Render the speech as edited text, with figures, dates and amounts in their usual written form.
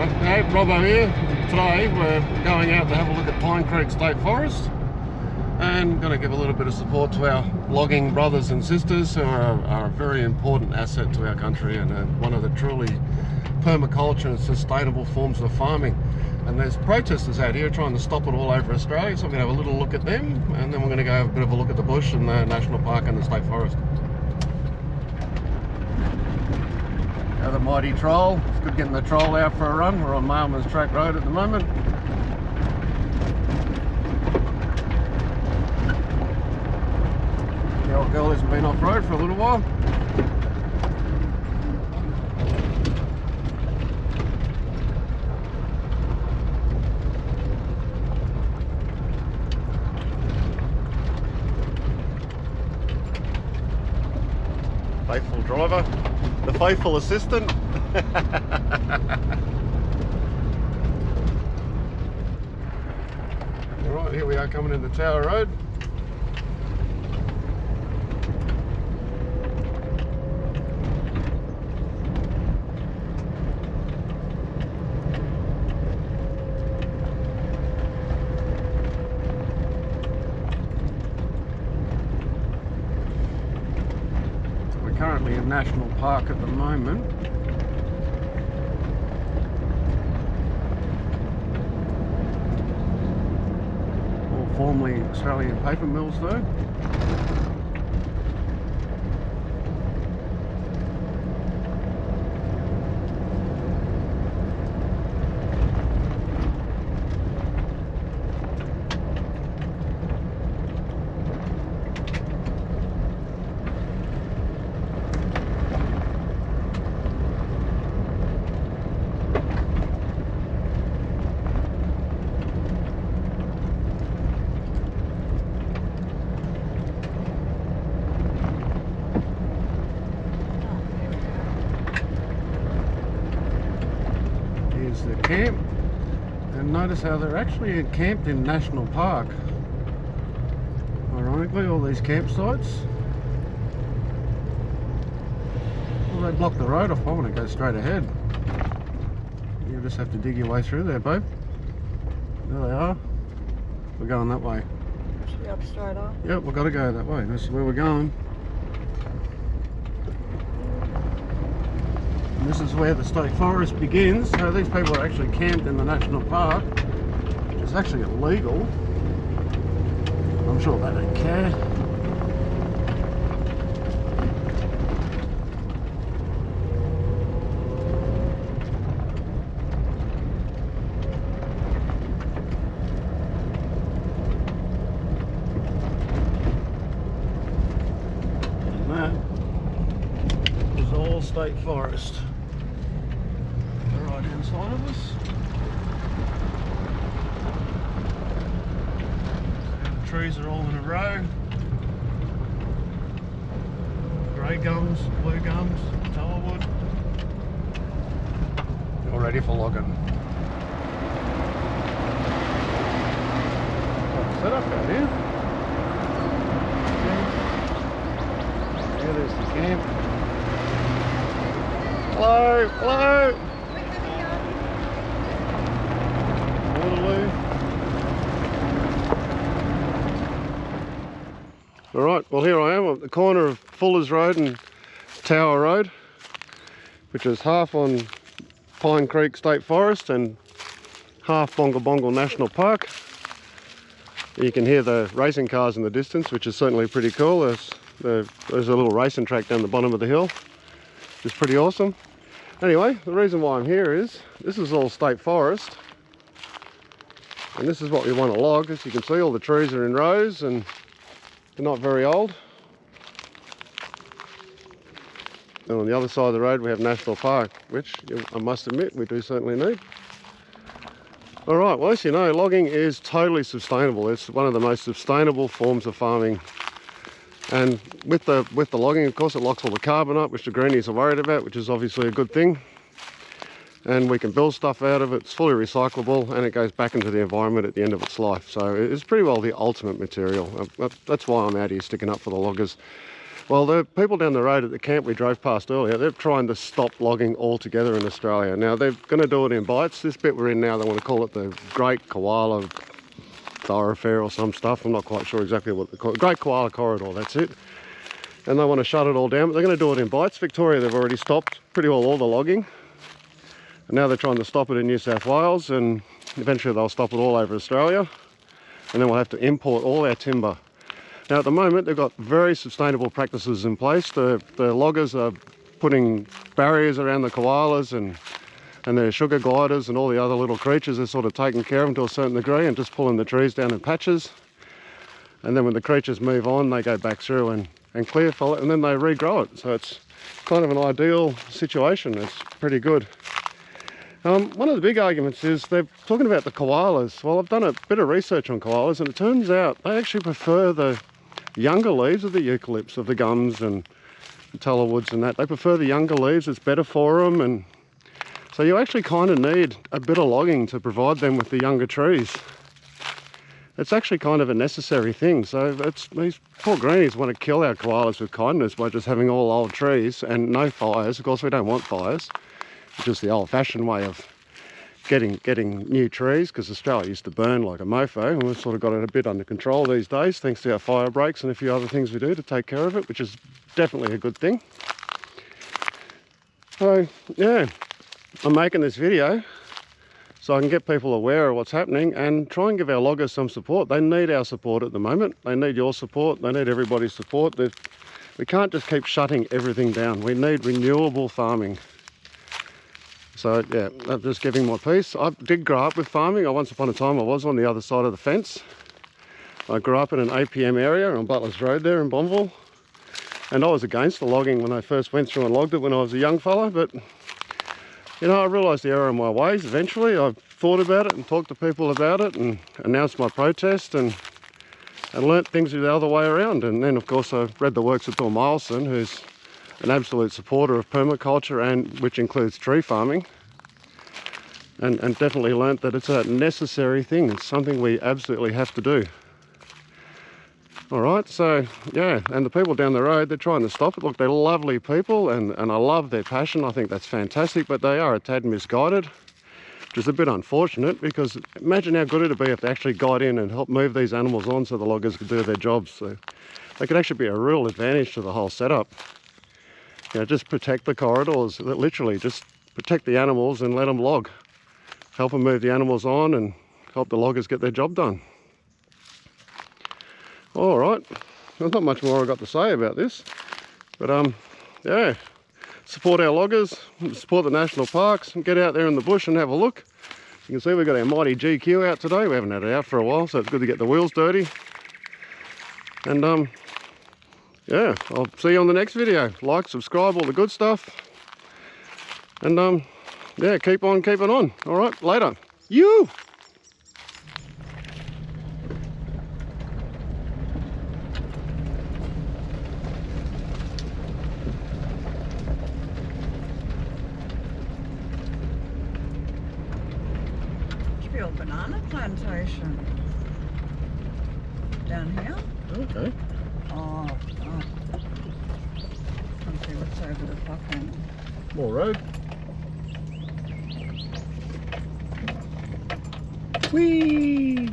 Hey, Robbo here. Today we're going out to have a look at Pine Creek State Forest and going to give a little bit of support to our logging brothers and sisters who are a very important asset to our country and one of the truly permaculture and sustainable forms of farming. And there's protesters out here trying to stop it all over Australia, so we're going to have a little look at them and then we're going to go have a bit of a look at the bush and the national park and the state forest. The mighty troll. It's good getting the troll out for a run. We're on Mailman's Track Road at the moment. The old girl hasn't been off road for a little while. Faithful driver. The faithful assistant. Alright, here we are coming into Tower Road. Currently in National Park at the moment. All formerly Australian paper mills though. The camp, and notice how they're actually encamped in National Park. Ironically, all these campsites. Well, they block the road off. I want to go straight ahead. You just have to dig your way through there, babe. There they are. We're going that way. Should we up straight on? Yep, we've got to go that way. This is where we're going. And this is where the state forest begins. So these people are actually camped in the national park, which is actually illegal. I'm sure they don't care. And that is all state forest. Right inside of us. The trees are all in a row. Grey gums, blue gums, tallowood. All ready for logging. Set up out here. Yeah, there's the camp. Hello, hello. Alright, well here I am at the corner of Fuller's Road and Tower Road, which is half on Pine Creek State Forest and half Bonga Bonga National Park. You can hear the racing cars in the distance, which is certainly pretty cool. There's a little racing track down the bottom of the hill, which is pretty awesome. Anyway, the reason why I'm here is, this is all state forest. And this is what we want to log. As you can see, all the trees are in rows and they're not very old. And on the other side of the road we have National Park, which I must admit we do certainly need. Alright, well as you know, logging is totally sustainable. It's one of the most sustainable forms of farming. And with the logging, of course, it locks all the carbon up, which the greenies are worried about, which is obviously a good thing. And we can build stuff out of it. It's fully recyclable and it goes back into the environment at the end of its life. So it's pretty well the ultimate material. That's why I'm out here sticking up for the loggers. Well, the people down the road at the camp we drove past earlier, they're trying to stop logging altogether in Australia. Now, they're going to do it in bites. This bit we're in now, they want to call it the Great Koala Thoroughfare or some stuff. I'm not quite sure exactly what they call it. Great Koala Corridor, that's it. And they want to shut it all down, but they're going to do it in bites. Victoria, they've already stopped pretty well all the logging. And now they're trying to stop it in New South Wales, and eventually they'll stop it all over Australia. And then we'll have to import all our timber. Now at the moment they've got very sustainable practices in place. The loggers are putting barriers around the koalas and their sugar gliders and all the other little creatures. Are sort of taking care of them to a certain degree and just pulling the trees down in patches. And then when the creatures move on, they go back through and clear follow, and then they regrow it. So it's kind of an ideal situation. It's pretty good. One of the big arguments is they're talking about the koalas. Well, I've done a bit of research on koalas, and it turns out they actually prefer the younger leaves of the eucalypts, of the gums and the tallow-woods and that. They prefer the younger leaves. It's better for them, and so you actually kind of need a bit of logging to provide them with the younger trees. It's actually kind of a necessary thing. So these poor greenies want to kill our koalas with kindness by just having all old trees and no fires. Of course, we don't want fires, which is the old-fashioned way of getting new trees, because Australia used to burn like a mofo, and we've sort of got it a bit under control these days thanks to our fire breaks and a few other things we do to take care of it, which is definitely a good thing. So yeah, I'm making this video so I can get people aware of what's happening and try and give our loggers some support. They need our support at the moment. They need your support. They need everybody's support. We can't just keep shutting everything down. We need renewable farming. So yeah, I'm just giving my piece. I did grow up with farming. Once upon a time I was on the other side of the fence. I grew up in an APM area on Butler's Road there in Bonville. And I was against the logging when I first went through and logged it when I was a young fella. But, you know, I realised the error of my ways eventually. I thought about it and talked to people about it and announced my protest and learnt things the other way around. And then, of course, I read the works of Bill Milson, who's an absolute supporter of permaculture, and which includes tree farming, and definitely learnt that it's a necessary thing. It's something we absolutely have to do. All right, so yeah, and the people down the road, they're trying to stop it. Look, they're lovely people, and I love their passion. I think that's fantastic, but they are a tad misguided, which is a bit unfortunate, because imagine how good it'd be if they actually got in and helped move these animals on so the loggers could do their jobs. So they could actually be a real advantage to the whole setup. You know, just protect the corridors, literally just protect the animals and let them log. Help them move the animals on and help the loggers get their job done. All right, there's not much more I've got to say about this, but yeah, support our loggers, support the national parks, and get out there in the bush and have a look. You can see we've got our mighty GQ out today. We haven't had it out for a while, so it's good to get the wheels dirty. And yeah, I'll see you on the next video. Like, subscribe, all the good stuff. And yeah, keep on keeping on. All right, later. You. Should be a banana plantation down here. Okay. Oh. Can't see what's over the fucking. More road. Whee!